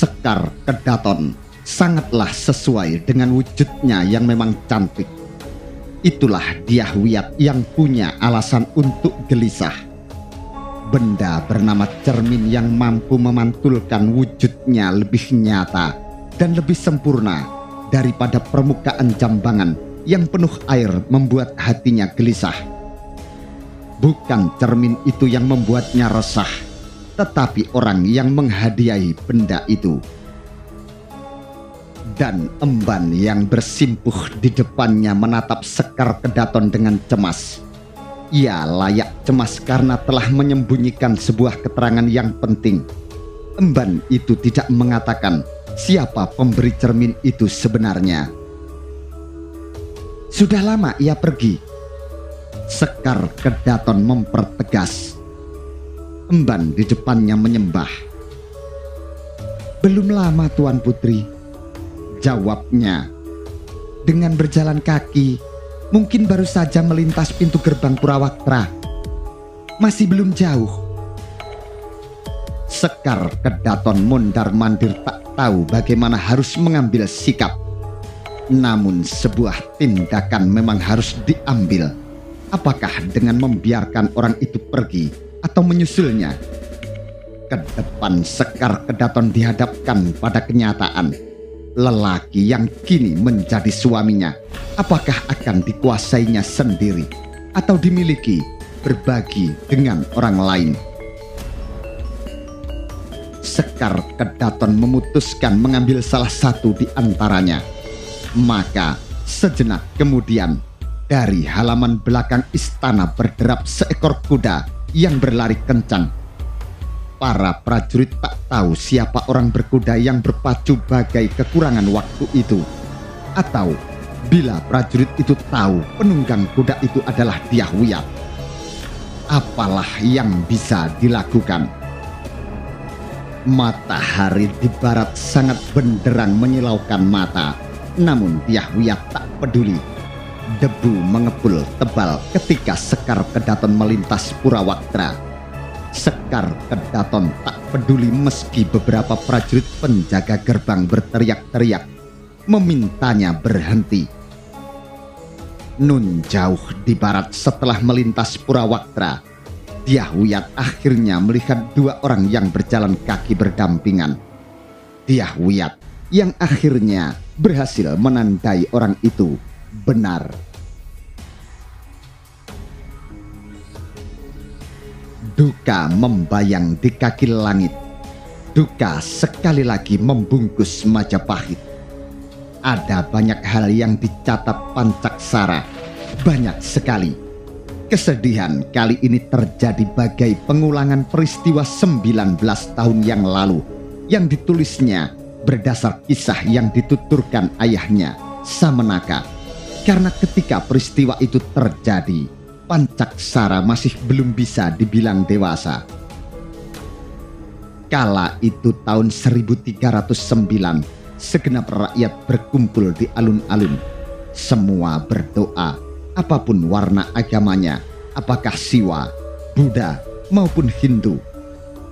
Sekar Kedaton sangatlah sesuai dengan wujudnya yang memang cantik. Itulah Dyah Wiyat yang punya alasan untuk gelisah. Benda bernama cermin yang mampu memantulkan wujudnya lebih nyata dan lebih sempurna daripada permukaan jambangan yang penuh air membuat hatinya gelisah. Bukan cermin itu yang membuatnya resah, tetapi orang yang menghadiahi benda itu. Dan emban yang bersimpuh di depannya menatap Sekar Kedaton dengan cemas. Ia layak cemas karena telah menyembunyikan sebuah keterangan yang penting. Emban itu tidak mengatakan siapa pemberi cermin itu sebenarnya. Sudah lama ia pergi. Sekar Kedaton mempertegas. Emban di depannya menyembah. Belum lama Tuan Putri, jawabnya. Dengan berjalan kaki, mungkin baru saja melintas pintu gerbang Purawaktra. Masih belum jauh. Sekar Kedaton mondar-mandir tak tahu bagaimana harus mengambil sikap. Namun sebuah tindakan memang harus diambil. Apakah dengan membiarkan orang itu pergi atau menyusulnya? Ke depan Sekar Kedaton dihadapkan pada kenyataan. Lelaki yang kini menjadi suaminya, apakah akan dikuasainya sendiri atau dimiliki berbagi dengan orang lain? Sekar Kedaton memutuskan mengambil salah satu di antaranya. Maka sejenak kemudian dari halaman belakang istana berderap seekor kuda yang berlari kencang. Para prajurit tak tahu siapa orang berkuda yang berpacu bagai kekurangan waktu itu. Atau bila prajurit itu tahu penunggang kuda itu adalah Dyah Wiyat, apalah yang bisa dilakukan? Matahari di barat sangat benderang menyilaukan mata. Namun Dyah Wiyat tak peduli. Debu mengepul tebal ketika Sekar Kedaton melintas Purawaktra. Sekar Kedaton tak peduli meski beberapa prajurit penjaga gerbang berteriak-teriak memintanya berhenti. Nun jauh di barat setelah melintas Purawaktra, Dyah Wiyat akhirnya melihat dua orang yang berjalan kaki berdampingan. Dyah Wiyat yang akhirnya berhasil menandai orang itu benar. Duka membayang di kaki langit. Duka sekali lagi membungkus Majapahit. Ada banyak hal yang dicatat Pancaksara, banyak sekali. Kesedihan kali ini terjadi bagai pengulangan peristiwa 19 tahun yang lalu yang ditulisnya berdasar kisah yang dituturkan ayahnya, Samenaka. Karena ketika peristiwa itu terjadi, Pancaksara masih belum bisa dibilang dewasa. Kala itu tahun 1309, segenap rakyat berkumpul di alun-alun. Semua berdoa, apapun warna agamanya, apakah Siwa, Buddha, maupun Hindu.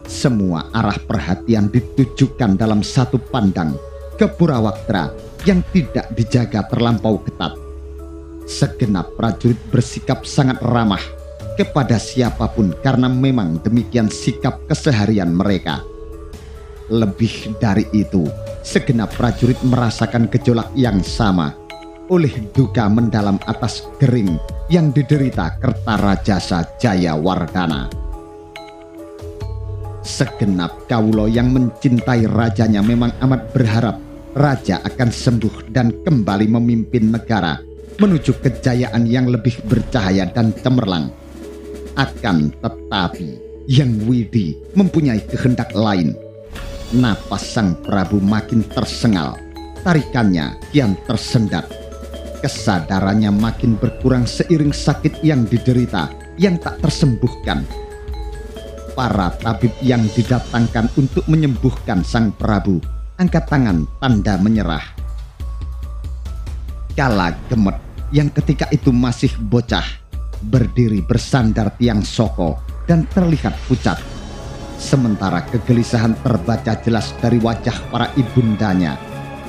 Semua arah perhatian ditujukan dalam satu pandang ke Purawaktra yang tidak dijaga terlampau ketat. Segenap prajurit bersikap sangat ramah kepada siapapun karena memang demikian sikap keseharian mereka. Lebih dari itu, segenap prajurit merasakan gejolak yang sama oleh duka mendalam atas Gering yang diderita Kertarajasa Jayawardhana. Segenap kawula yang mencintai rajanya memang amat berharap raja akan sembuh dan kembali memimpin negara menuju kejayaan yang lebih bercahaya dan cemerlang. Akan tetapi, Yang Widi mempunyai kehendak lain. Napas Sang Prabu makin tersengal, tarikannya kian tersendat. Kesadarannya makin berkurang seiring sakit yang diderita yang tak tersembuhkan. Para tabib yang didatangkan untuk menyembuhkan Sang Prabu angkat tangan tanda menyerah. Kala Gemet yang ketika itu masih bocah berdiri bersandar tiang soko dan terlihat pucat. Sementara kegelisahan terbaca jelas dari wajah para ibundanya.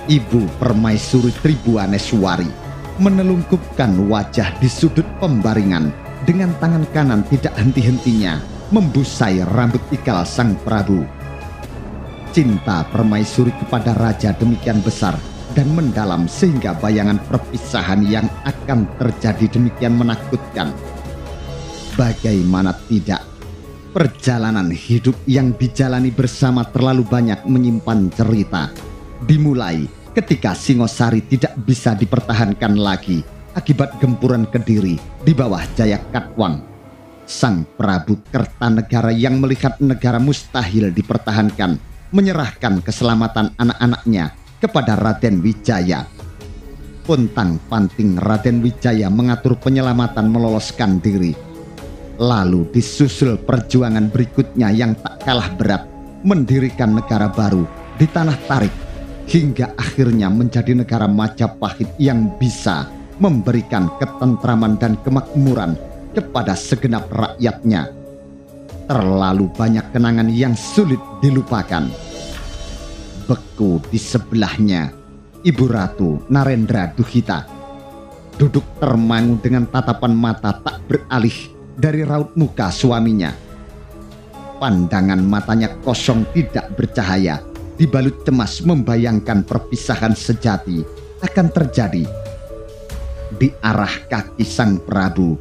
Ibu Permaisuri Tribuaneswari menelungkupkan wajah di sudut pembaringan, dengan tangan kanan tidak henti-hentinya membusai rambut ikal sang Prabu. Cinta Permaisuri kepada raja demikian besar dan mendalam sehingga bayangan perpisahan yang akan terjadi demikian menakutkan. Bagaimana tidak, perjalanan hidup yang dijalani bersama terlalu banyak menyimpan cerita. Dimulai ketika Singosari tidak bisa dipertahankan lagi akibat gempuran Kediri di bawah Jayakatwang. Sang Prabu Kertanegara yang melihat negara mustahil dipertahankan menyerahkan keselamatan anak-anaknya kepada Raden Wijaya. Pontang-panting Raden Wijaya mengatur penyelamatan meloloskan diri. Lalu disusul perjuangan berikutnya yang tak kalah berat, mendirikan negara baru di tanah Tarik, hingga akhirnya menjadi negara Majapahit yang bisa memberikan ketentraman dan kemakmuran kepada segenap rakyatnya. Terlalu banyak kenangan yang sulit dilupakan. Beku di sebelahnya, Ibu Ratu Narendra Duhita duduk termangu dengan tatapan mata tak beralih dari raut muka suaminya. Pandangan matanya kosong tidak bercahaya, dibalut cemas membayangkan perpisahan sejati akan terjadi. Di arah kaki sang Prabu,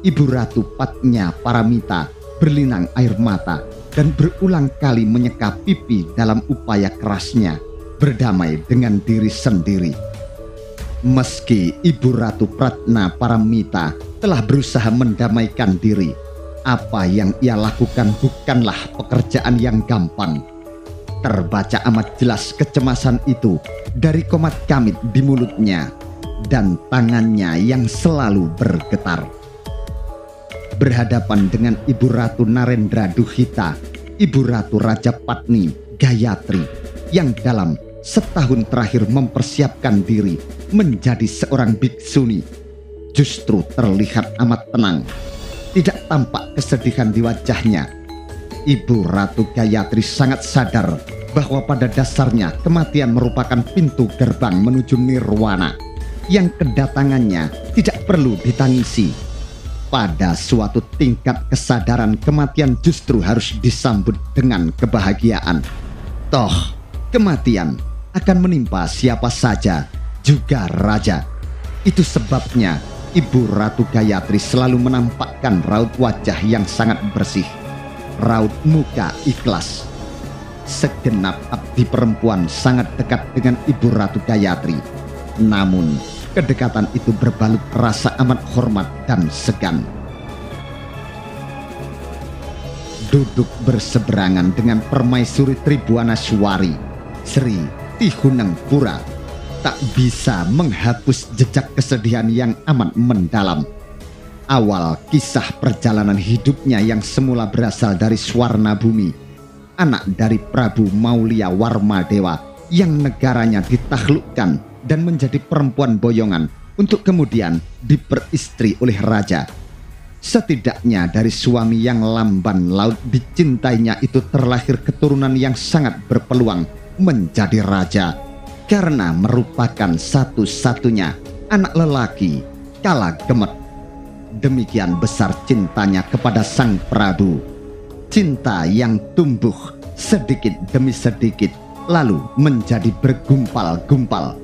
Ibu Ratu Patnya Paramita berlinang air mata dan berulang kali menyeka pipi dalam upaya kerasnya berdamai dengan diri sendiri. Meski Ibu Ratu Pratna Paramita telah berusaha mendamaikan diri, apa yang ia lakukan bukanlah pekerjaan yang gampang. Terbaca amat jelas kecemasan itu dari komat kamit di mulutnya dan tangannya yang selalu bergetar. Berhadapan dengan Ibu Ratu Narendra Duhita, Ibu Ratu Rajapatni Gayatri yang dalam setahun terakhir mempersiapkan diri menjadi seorang biksuni, justru terlihat amat tenang. Tidak tampak kesedihan di wajahnya. Ibu Ratu Gayatri sangat sadar bahwa pada dasarnya kematian merupakan pintu gerbang menuju nirwana yang kedatangannya tidak perlu ditangisi. Pada suatu tingkat kesadaran, kematian justru harus disambut dengan kebahagiaan. Toh, kematian akan menimpa siapa saja, juga raja. Itu sebabnya Ibu Ratu Gayatri selalu menampakkan raut wajah yang sangat bersih, raut muka ikhlas. Segenap abdi perempuan sangat dekat dengan Ibu Ratu Gayatri. Namun, kedekatan itu berbalut rasa amat hormat dan segan. Duduk berseberangan dengan Permaisuri Tribuaneswari, Sri Tihunengpura, tak bisa menghapus jejak kesedihan yang amat mendalam. Awal kisah perjalanan hidupnya yang semula berasal dari Swarna Bumi, anak dari Prabu Maulia Warmadewa yang negaranya ditaklukkan dan menjadi perempuan boyongan untuk kemudian diperistri oleh raja. Setidaknya dari suami yang lamban laut dicintainya itu terlahir keturunan yang sangat berpeluang menjadi raja, karena merupakan satu-satunya anak lelaki kala gemet. Demikian besar cintanya kepada sang Prabu. Cinta yang tumbuh sedikit demi sedikit lalu menjadi bergumpal-gumpal.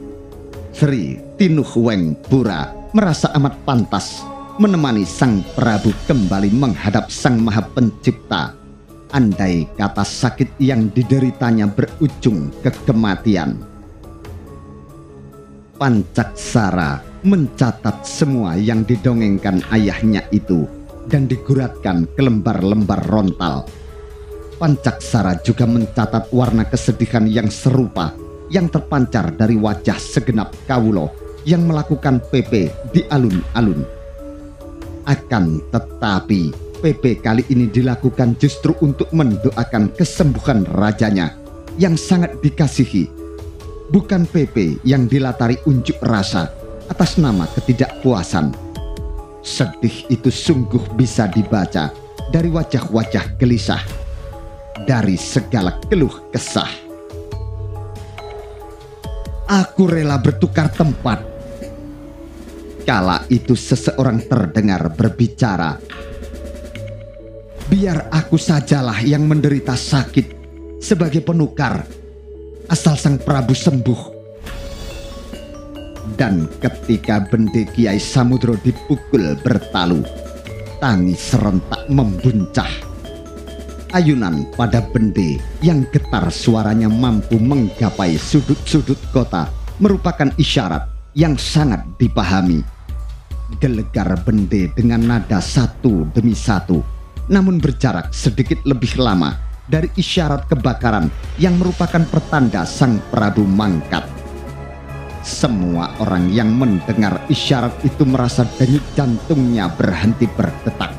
Sri Tinuhwengpura merasa amat pantas menemani sang Prabu kembali menghadap Sang Maha Pencipta, andai kata sakit yang dideritanya berujung ke kematian. Pancaksara mencatat semua yang didongengkan ayahnya itu dan diguratkan ke lembar-lembar rontal. Pancaksara juga mencatat warna kesedihan yang serupa yang terpancar dari wajah segenap kawulo yang melakukan PP di alun-alun. Akan tetapi PP kali ini dilakukan justru untuk mendoakan kesembuhan rajanya yang sangat dikasihi, bukan PP yang dilatari unjuk rasa atas nama ketidakpuasan. Sedih itu sungguh bisa dibaca dari wajah-wajah gelisah. dari segala keluh kesah. Aku rela bertukar tempat. Kala itu seseorang terdengar berbicara. Biar aku sajalah yang menderita sakit sebagai penukar, asal sang Prabu sembuh. Dan ketika bende Kiai Samudro dipukul bertalu, tangis serentak membuncah. Ayunan pada bende yang getar suaranya mampu menggapai sudut-sudut kota merupakan isyarat yang sangat dipahami. Gelegar bende dengan nada satu demi satu, namun berjarak sedikit lebih lama dari isyarat kebakaran yang merupakan pertanda sang Prabu mangkat. Semua orang yang mendengar isyarat itu merasa denyut jantungnya berhenti berdetak.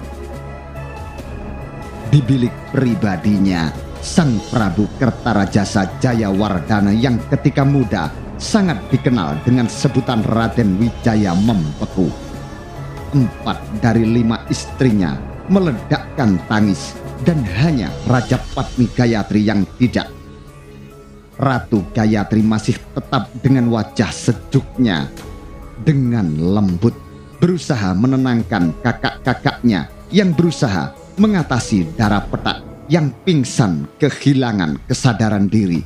Di bilik pribadinya, sang Prabu Kertarajasa Jayawardhana yang ketika muda sangat dikenal dengan sebutan Raden Wijaya membeku. 4 dari 5 istrinya meledakkan tangis dan hanya Raja Patni Gayatri yang tidak. Ratu Gayatri masih tetap dengan wajah sejuknya. Dengan lembut berusaha menenangkan kakak-kakaknya yang berusaha mengatasi Dara Petak yang pingsan kehilangan kesadaran diri.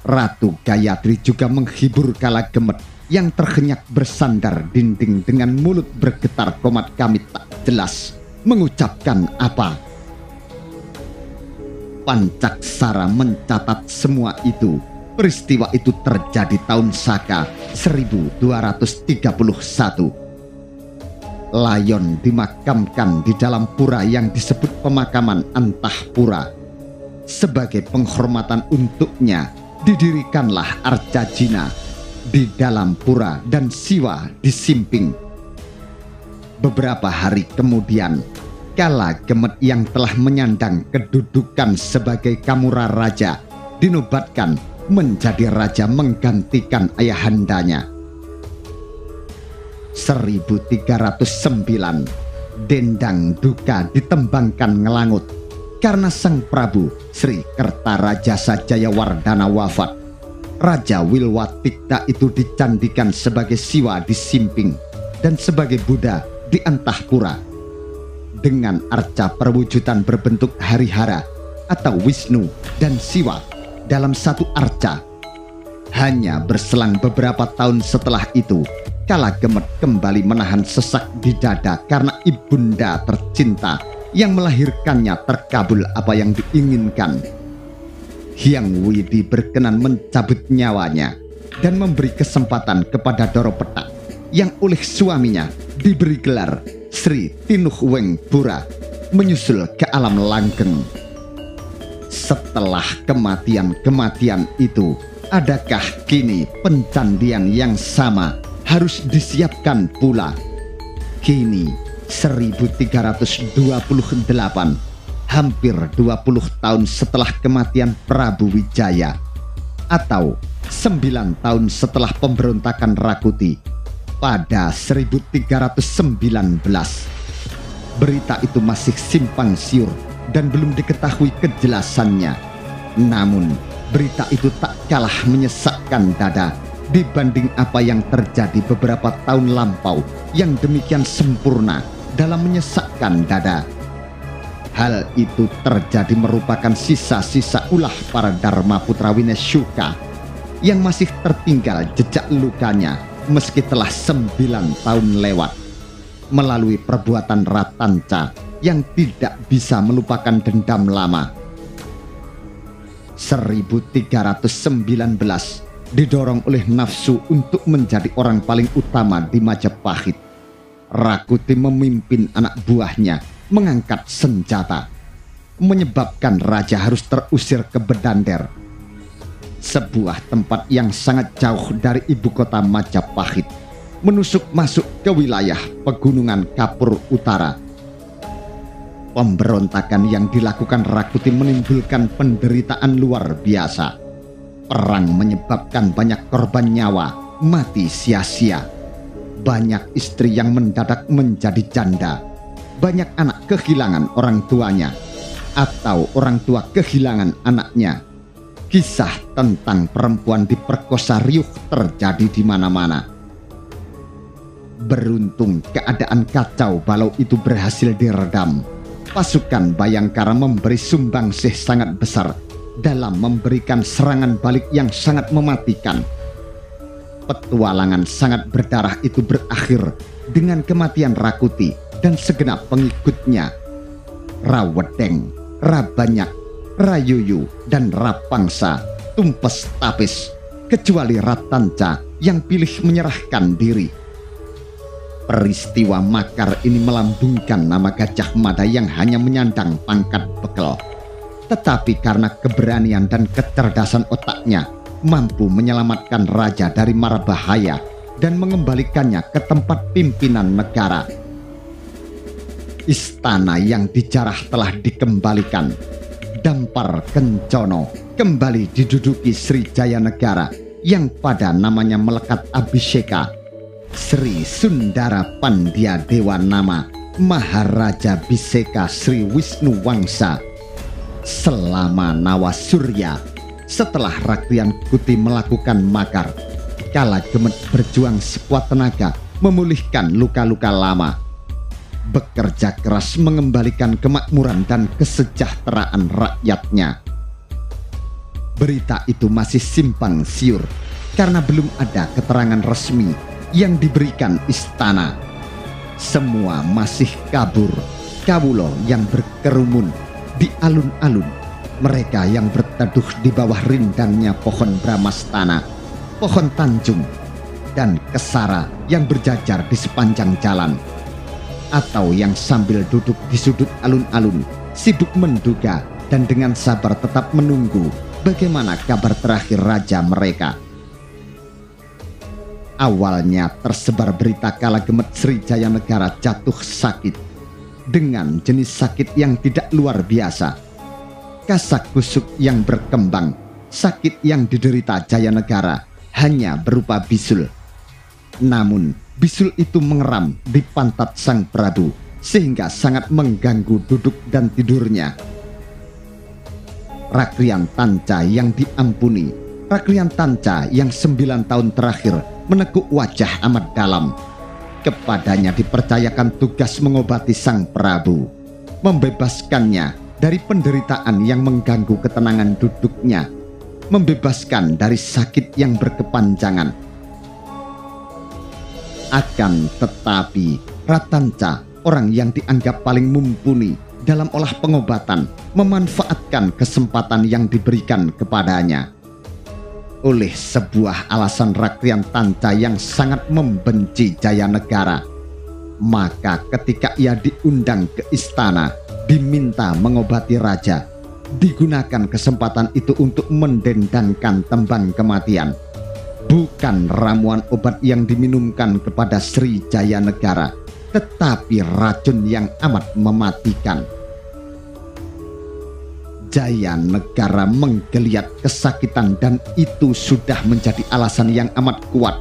Ratu Gayatri juga menghibur Kala Gemet yang terhenyak bersandar dinding dengan mulut bergetar komat kamit tak jelas mengucapkan apa. Pancaksara mencatat semua itu. Peristiwa itu terjadi tahun Saka 1231. Layon dimakamkan di dalam pura yang disebut pemakaman Antahpura. Sebagai penghormatan untuknya, didirikanlah Arjajina di dalam pura dan Siwa di Simping. Beberapa hari kemudian, Kala Gemet yang telah menyandang kedudukan sebagai Kamura Raja dinobatkan menjadi raja menggantikan ayahandanya. 1309, dendang duka ditembangkan ngelangut karena sang Prabu Sri Kertarajasa Jayawardhana wafat. Raja Wilwatikta itu dicandikan sebagai Siwa di Simping dan sebagai Buddha di Antahpura dengan arca perwujudan berbentuk harihara atau Wisnu dan Siwa dalam satu arca. Hanya berselang beberapa tahun setelah itu, Kala Gemet kembali menahan sesak di dada karena ibunda tercinta yang melahirkannya terkabul apa yang diinginkan. Hyang Widi berkenan mencabut nyawanya dan memberi kesempatan kepada Dara Petak yang oleh suaminya diberi gelar Sri Tinuh Weng Pura menyusul ke alam langgeng. Setelah kematian-kematian itu, adakah kini pencandian yang sama harus disiapkan pula? Kini 1328, hampir 20 tahun setelah kematian Prabu Wijaya, atau 9 tahun setelah pemberontakan Rakuti pada 1319. Berita itu masih simpang siur dan belum diketahui kejelasannya. Namun berita itu tak kalah menyesakkan dada dibanding apa yang terjadi beberapa tahun lampau yang demikian sempurna dalam menyesakkan dada. Hal itu terjadi merupakan sisa-sisa ulah para Dharma Putra Winesyuka yang masih tertinggal jejak lukanya meski telah 9 tahun lewat melalui perbuatan Ratanca yang tidak bisa melupakan dendam lama. 1319 didorong oleh nafsu untuk menjadi orang paling utama di Majapahit. Rakuti memimpin anak buahnya mengangkat senjata, menyebabkan raja harus terusir ke Bedander, sebuah tempat yang sangat jauh dari ibu kota Majapahit, menusuk masuk ke wilayah pegunungan Kapur Utara. Pemberontakan yang dilakukan Rakuti menimbulkan penderitaan luar biasa. Perang menyebabkan banyak korban nyawa mati sia-sia. Banyak istri yang mendadak menjadi janda. Banyak anak kehilangan orang tuanya. atau orang tua kehilangan anaknya. Kisah tentang perempuan diperkosa riuh terjadi di mana-mana. Beruntung keadaan kacau balau itu berhasil diredam. Pasukan Bayangkara memberi sumbangsih sangat besar dalam memberikan serangan balik yang sangat mematikan. Petualangan sangat berdarah itu berakhir dengan kematian Rakuti dan segenap pengikutnya. Rawedeng, Rabanyak, Rayuyu, dan Rapangsa tumpes tapis, kecuali Ratanca yang pilih menyerahkan diri. Peristiwa makar ini melambungkan nama Gajah Mada yang hanya menyandang pangkat bekel. Tetapi karena keberanian dan kecerdasan otaknya, mampu menyelamatkan raja dari mara bahaya dan mengembalikannya ke tempat pimpinan negara. Istana yang dijarah telah dikembalikan. Dampar Kencono kembali diduduki Sri Jayanegara yang pada namanya melekat Abhiseka. Sri Sundara Pandya Dewa Nama Maharaja Biseka Sri Wisnu Wangsa. Selama Nawa Surya, setelah Rakrian Kuti melakukan makar, Kala Gemet berjuang sekuat tenaga memulihkan luka-luka lama, bekerja keras mengembalikan kemakmuran dan kesejahteraan rakyatnya. Berita itu masih simpang siur karena belum ada keterangan resmi yang diberikan istana. Semua masih kabur, kawulo yang berkerumun di alun-alun, mereka yang berteduh di bawah rindangnya pohon Bramastana, pohon Tanjung, dan Kesara yang berjajar di sepanjang jalan, atau yang sambil duduk di sudut alun-alun sibuk menduga dan dengan sabar tetap menunggu bagaimana kabar terakhir raja mereka. Awalnya tersebar berita Kala Gemet Sri Jayanegara jatuh sakit dengan jenis sakit yang tidak luar biasa. Kasak kusuk yang berkembang, sakit yang diderita Jayanegara hanya berupa bisul. Namun bisul itu mengeram di pantat sang Prabu sehingga sangat mengganggu duduk dan tidurnya. Rakrian Tanca yang diampuni, Rakrian Tanca yang 9 tahun terakhir menekuk wajah amat dalam. Kepadanya dipercayakan tugas mengobati sang Prabu, membebaskannya dari penderitaan yang mengganggu ketenangan duduknya, membebaskan dari sakit yang berkepanjangan. Akan tetapi Ratanca, orang yang dianggap paling mumpuni dalam olah pengobatan, memanfaatkan kesempatan yang diberikan kepadanya. Oleh sebuah alasan Rakrian Tanca yang sangat membenci Jayanegara, maka ketika ia diundang ke istana, diminta mengobati raja, digunakan kesempatan itu untuk mendendangkan tembang kematian. Bukan ramuan obat yang diminumkan kepada Sri Jayanegara, tetapi racun yang amat mematikan. Jayanegara menggeliat kesakitan dan itu sudah menjadi alasan yang amat kuat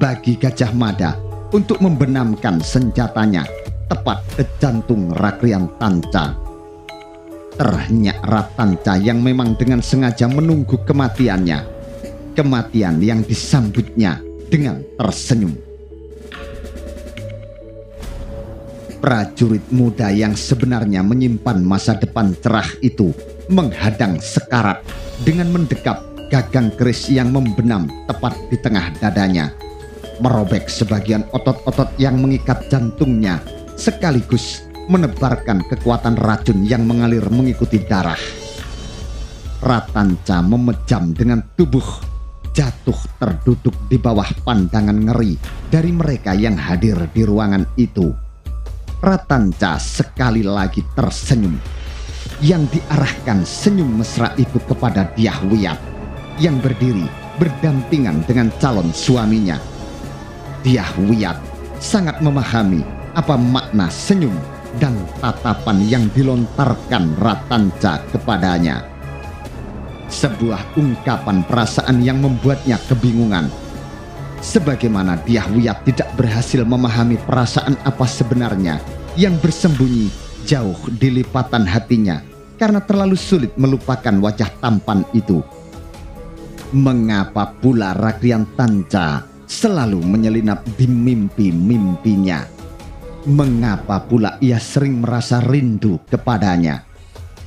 bagi Gajah Mada untuk membenamkan senjatanya tepat ke jantung Rakrian Tanca. Terhenyak Ratanca yang memang dengan sengaja menunggu kematiannya, kematian yang disambutnya dengan tersenyum. Prajurit muda yang sebenarnya menyimpan masa depan cerah itu menghadang sekarat dengan mendekap gagang keris yang membenam tepat di tengah dadanya, merobek sebagian otot-otot yang mengikat jantungnya, sekaligus menebarkan kekuatan racun yang mengalir mengikuti darah. Ratanca memejam dengan tubuh, jatuh terduduk di bawah pandangan ngeri dari mereka yang hadir di ruangan itu. Ratanca sekali lagi tersenyum, yang diarahkan senyum mesra itu kepada Dyah Wiyat yang berdiri berdampingan dengan calon suaminya. Dyah Wiyat sangat memahami apa makna senyum dan tatapan yang dilontarkan Ratanca kepadanya. Sebuah ungkapan perasaan yang membuatnya kebingungan. Sebagaimana Dyah Wiyat tidak berhasil memahami perasaan apa sebenarnya yang bersembunyi jauh di lipatan hatinya karena terlalu sulit melupakan wajah tampan itu. Mengapa pula Rakrian Tanca selalu menyelinap di mimpi-mimpinya? Mengapa pula ia sering merasa rindu kepadanya?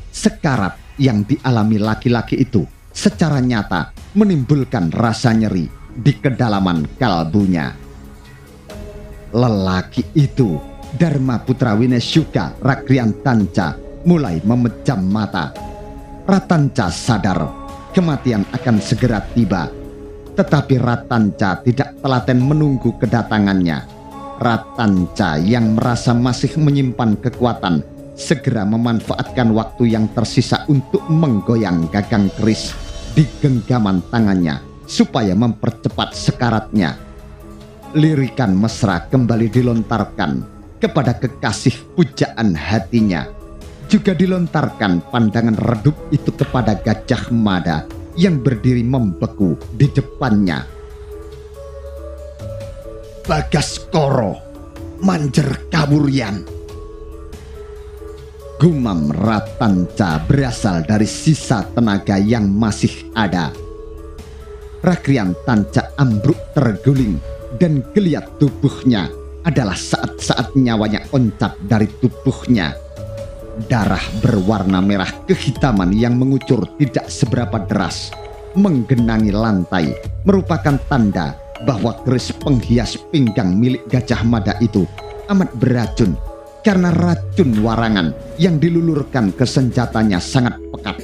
Sekarat yang dialami laki-laki itu secara nyata menimbulkan rasa nyeri di kedalaman kalbunya. Lelaki itu, Dharma Putra Winesyuka Rakrian Tanca, mulai memejam mata. Ratanca sadar kematian akan segera tiba, tetapi Ratanca tidak telaten menunggu kedatangannya. Ratanca yang merasa masih menyimpan kekuatan segera memanfaatkan waktu yang tersisa untuk menggoyang gagang keris di genggaman tangannya supaya mempercepat sekaratnya. Lirikan mesra kembali dilontarkan kepada kekasih pujaan hatinya. Juga dilontarkan pandangan redup itu kepada Gajah Mada yang berdiri membeku di depannya. Bagaskoro, Manjer Kawuryan. Gumam Ratanca berasal dari sisa tenaga yang masih ada. Rakrian Tanca ambruk terguling dan geliat tubuhnya adalah saat-saat nyawanya oncat dari tubuhnya. Darah berwarna merah kehitaman yang mengucur tidak seberapa deras menggenangi lantai, merupakan tanda bahwa keris penghias pinggang milik Gajah Mada itu amat beracun, karena racun warangan yang dilulurkan ke senjatanya sangat pekat.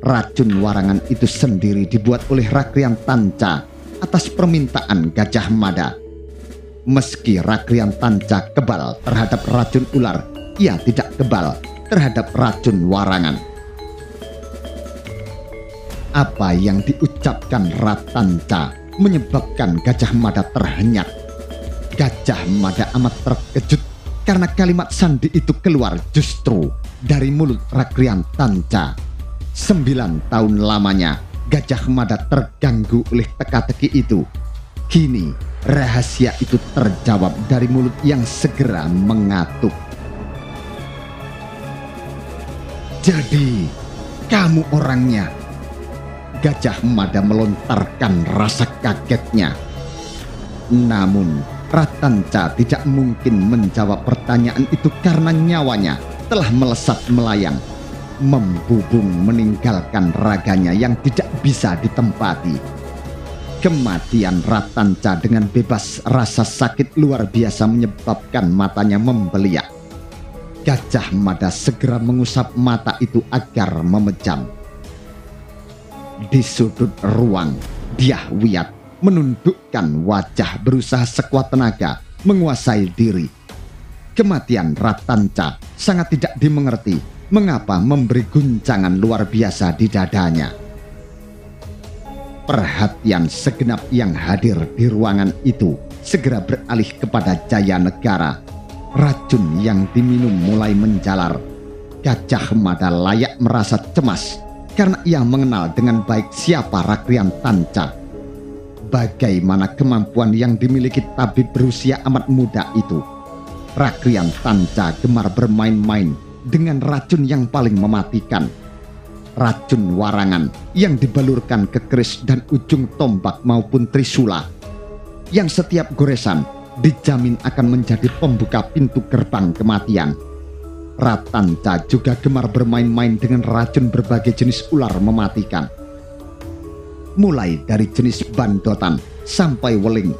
Racun warangan itu sendiri dibuat oleh Rakrian Tanca atas permintaan Gajah Mada. Meski Rakrian Tanca kebal terhadap racun ular, ia tidak kebal terhadap racun warangan. Apa yang diucapkan Ratanca menyebabkan Gajah Mada terhenyak. Gajah Mada amat terkejut karena kalimat sandi itu keluar justru dari mulut Rakrian Tanca. 9 tahun lamanya Gajah Mada terganggu oleh teka-teki itu. Kini rahasia itu terjawab dari mulut yang segera mengatuk. Jadi, kamu orangnya. Gajah Mada melontarkan rasa kagetnya. Namun, Ratanca tidak mungkin menjawab pertanyaan itu karena nyawanya telah melesat melayang, membubung meninggalkan raganya yang tidak bisa ditempati. Kematian Ratanca dengan bebas rasa sakit luar biasa menyebabkan matanya membeliak. Gajah Mada segera mengusap mata itu agar memejam. Di sudut ruang, Dyah Wiyat menundukkan wajah berusaha sekuat tenaga menguasai diri. Kematian Ratanca sangat tidak dimengerti mengapa memberi guncangan luar biasa di dadanya. Perhatian segenap yang hadir di ruangan itu segera beralih kepada Jaya Negara. Racun yang diminum mulai menjalar. Gajah Mada layak merasa cemas karena ia mengenal dengan baik siapa Rakrian Tanca. Bagaimana kemampuan yang dimiliki tabib berusia amat muda itu. Rakrian Tanca gemar bermain-main dengan racun yang paling mematikan. Racun warangan yang dibalurkan ke keris dan ujung tombak maupun trisula, yang setiap goresan dijamin akan menjadi pembuka pintu gerbang kematian. Ratanca juga gemar bermain-main dengan racun berbagai jenis ular mematikan. Mulai dari jenis bandotan sampai weling,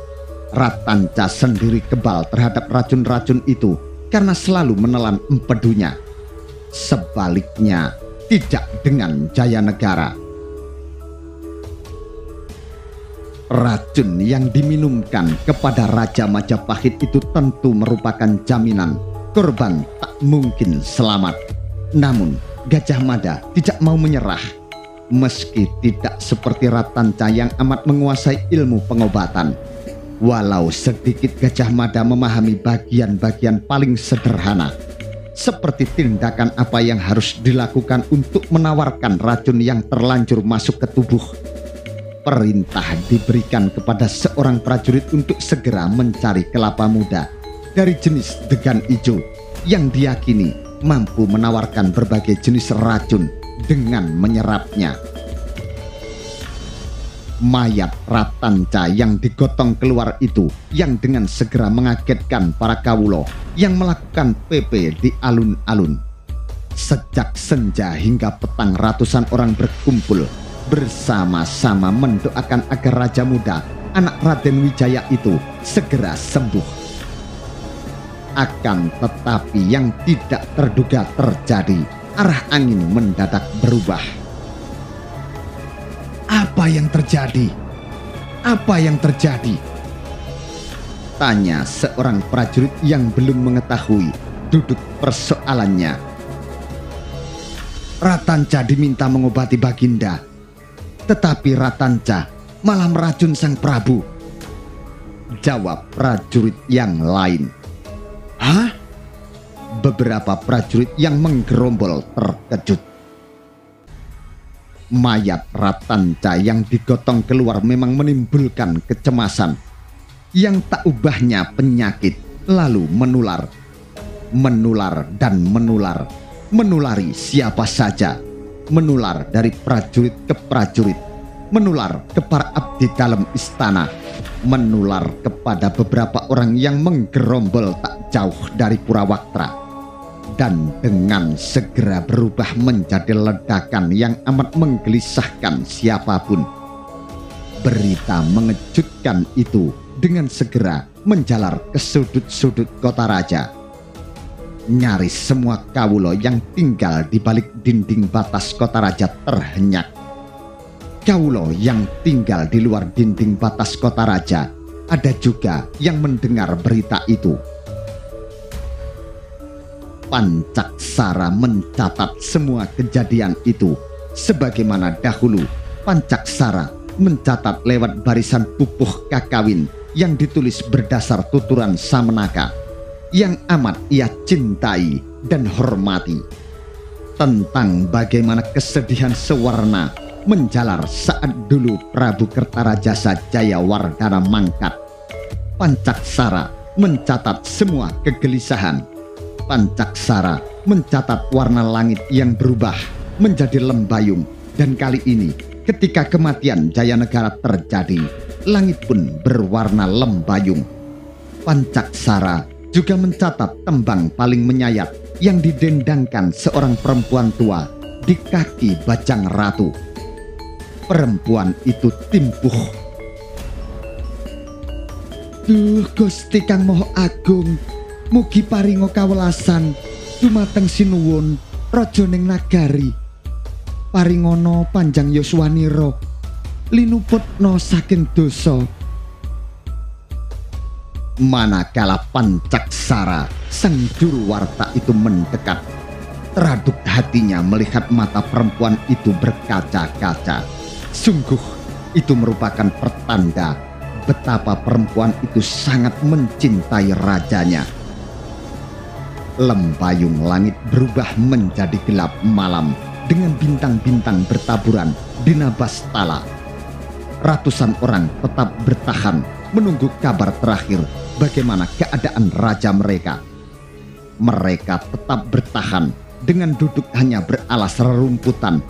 Ratanca sendiri kebal terhadap racun-racun itu karena selalu menelan empedunya. Sebaliknya, tidak dengan Jaya Negara. Racun yang diminumkan kepada Raja Majapahit itu tentu merupakan jaminan korban tak mungkin selamat. Namun Gajah Mada tidak mau menyerah. Meski tidak seperti Ratanca yang amat menguasai ilmu pengobatan, walau sedikit Gajah Mada memahami bagian-bagian paling sederhana, seperti tindakan apa yang harus dilakukan untuk menawarkan racun yang terlanjur masuk ke tubuh. Perintah diberikan kepada seorang prajurit untuk segera mencari kelapa muda dari jenis degan ijo yang diyakini mampu menawarkan berbagai jenis racun dengan menyerapnya. Mayat Ratanca yang digotong keluar itu yang dengan segera mengagetkan para kawulo yang melakukan PP di alun-alun. Sejak senja hingga petang ratusan orang berkumpul bersama-sama mendoakan agar Raja Muda, anak Raden Wijaya itu segera sembuh. Akan tetapi yang tidak terduga terjadi, arah angin mendadak berubah. Apa yang terjadi? Apa yang terjadi? Tanya seorang prajurit yang belum mengetahui duduk persoalannya. Ratanca diminta mengobati Baginda, tetapi Ratanca malah meracun sang Prabu. Jawab prajurit yang lain. Hah? Beberapa prajurit yang menggerombol terkejut. Mayat Ratanca yang digotong keluar memang menimbulkan kecemasan yang tak ubahnya penyakit, lalu menular, dan menular, menulari siapa saja, menular dari prajurit ke prajurit, menular ke para abdi dalam istana, menular kepada beberapa orang yang menggerombol tak jauh dari Purawaktra. Dan dengan segera berubah menjadi ledakan yang amat menggelisahkan siapapun. Berita mengejutkan itu dengan segera menjalar ke sudut-sudut kota raja. Nyaris semua kawulo yang tinggal di balik dinding batas kota raja terhenyak. Kawulo yang tinggal di luar dinding batas kota raja ada juga yang mendengar berita itu. Pancaksara mencatat semua kejadian itu sebagaimana dahulu Pancaksara mencatat lewat barisan pupuh kakawin yang ditulis berdasar tuturan Samenaka yang amat ia cintai dan hormati, tentang bagaimana kesedihan sewarna menjalar saat dulu Prabu Kertarajasa Jayawardhana mangkat. Pancaksara mencatat semua kegelisahan. Pancaksara mencatat warna langit yang berubah menjadi lembayung, dan kali ini ketika kematian Jayanegara terjadi, langit pun berwarna lembayung. Pancaksara juga mencatat tembang paling menyayat yang didendangkan seorang perempuan tua di kaki Bajang Ratu. Perempuan itu timpuh. Duh Gusti Kang Moho Agung, mugi paringo kawelasan dumateng sinuwun raja ning nagari. Paringono panjang yuswanira linuputna saking dosa. Manakala Pancaksara sang juru warta itu mendekat, teraduk hatinya melihat mata perempuan itu berkaca-kaca. Sungguh itu merupakan pertanda betapa perempuan itu sangat mencintai rajanya. Lembayung langit berubah menjadi gelap malam dengan bintang-bintang bertaburan di Nabastala. Ratusan orang tetap bertahan menunggu kabar terakhir bagaimana keadaan raja mereka. Mereka tetap bertahan dengan duduk hanya beralas rerumputan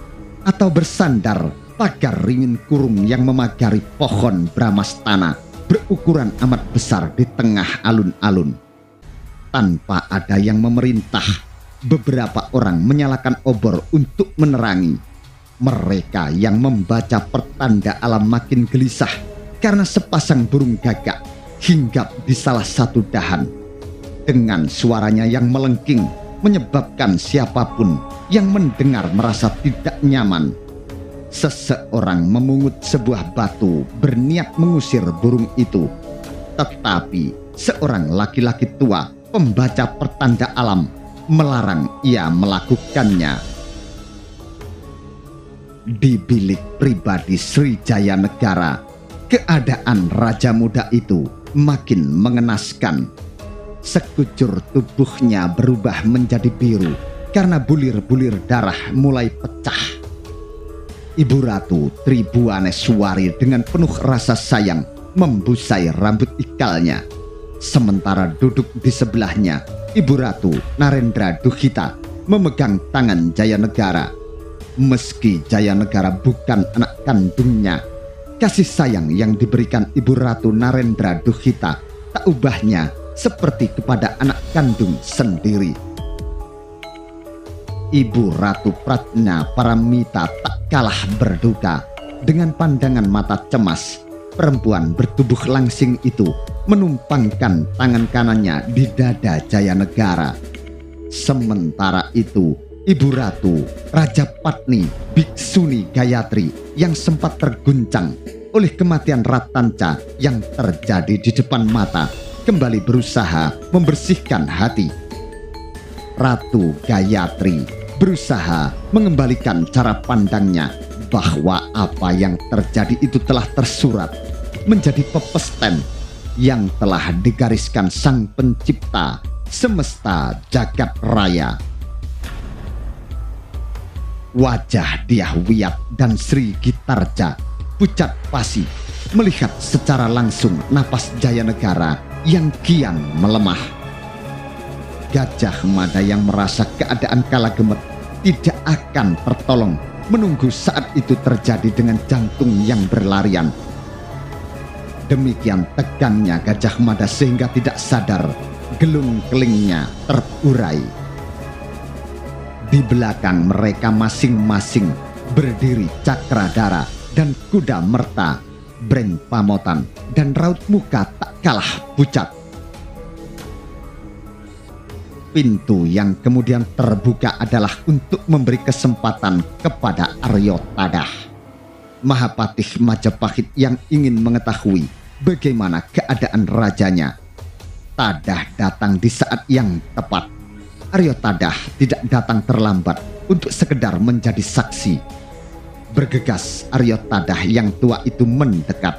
atau bersandar pagar ringin kurung yang memagari pohon Bramastana berukuran amat besar di tengah alun-alun. Tanpa ada yang memerintah, beberapa orang menyalakan obor untuk menerangi. Mereka yang membaca pertanda alam makin gelisah karena sepasang burung gagak hinggap di salah satu dahan. Dengan suaranya yang melengking menyebabkan siapapun yang mendengar merasa tidak nyaman. Seseorang memungut sebuah batu berniat mengusir burung itu. Tetapi seorang laki-laki tua pembaca pertanda alam melarang ia melakukannya. Di bilik pribadi Sri Jayanegara, keadaan Raja Muda itu makin mengenaskan. Sekujur tubuhnya berubah menjadi biru karena bulir-bulir darah mulai pecah. Ibu Ratu Tribuaneswari dengan penuh rasa sayang membusai rambut ikalnya. Sementara duduk di sebelahnya Ibu Ratu Narendra Duhita memegang tangan Jayanegara. Meski Jayanegara bukan anak kandungnya, kasih sayang yang diberikan Ibu Ratu Narendra Duhita tak ubahnya seperti kepada anak kandung sendiri. Ibu Ratu Pratnya Paramita tak kalah berduka. Dengan pandangan mata cemas, perempuan bertubuh langsing itu menumpangkan tangan kanannya di dada Jayanegara. Sementara itu, Ibu Ratu Rajapatni Biksuni Gayatri yang sempat terguncang oleh kematian Ratanca yang terjadi di depan mata kembali berusaha membersihkan hati. Ratu Gayatri berusaha mengembalikan cara pandangnya bahwa apa yang terjadi itu telah tersurat menjadi pepesten yang telah digariskan Sang Pencipta semesta jagat raya. Wajah Dyah Wiyat dan Sri Gitarja pucat pasi melihat secara langsung napas Jayanegara yang kian melemah. Gajah Mada yang merasa keadaan kalagemet tidak akan tertolong menunggu saat itu terjadi dengan jantung yang berlarian. Demikian tegangnya Gajah Mada sehingga tidak sadar gelung kelingnya terurai. Di belakang mereka masing-masing berdiri Cakradara dan Kuda Merta, Breng Pamotan, dan raut muka tak kalah pucat. Pintu yang kemudian terbuka adalah untuk memberi kesempatan kepada Aryo Tadah, Mahapatih Majapahit yang ingin mengetahui bagaimana keadaan rajanya. Tadah datang di saat yang tepat. Aryo Tadah tidak datang terlambat untuk sekedar menjadi saksi. Bergegas Aryo Tadah yang tua itu mendekat.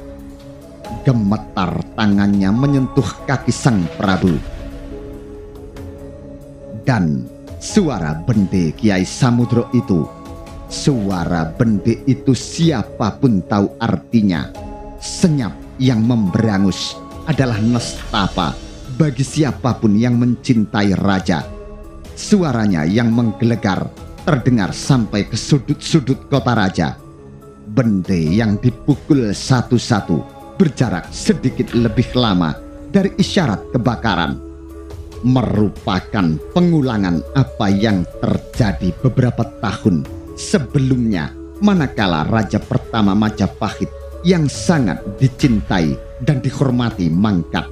Gemetar tangannya menyentuh kaki Sang Prabu. Dan suara bende Kiai Samudro itu, suara bende itu siapapun tahu artinya. Senyap yang memberangus adalah nestapa bagi siapapun yang mencintai raja. Suaranya yang menggelegar terdengar sampai ke sudut-sudut kota raja. Bende yang dipukul satu-satu berjarak sedikit lebih lama dari isyarat kebakaran, merupakan pengulangan apa yang terjadi beberapa tahun sebelumnya, manakala raja pertama Majapahit yang sangat dicintai dan dihormati mangkat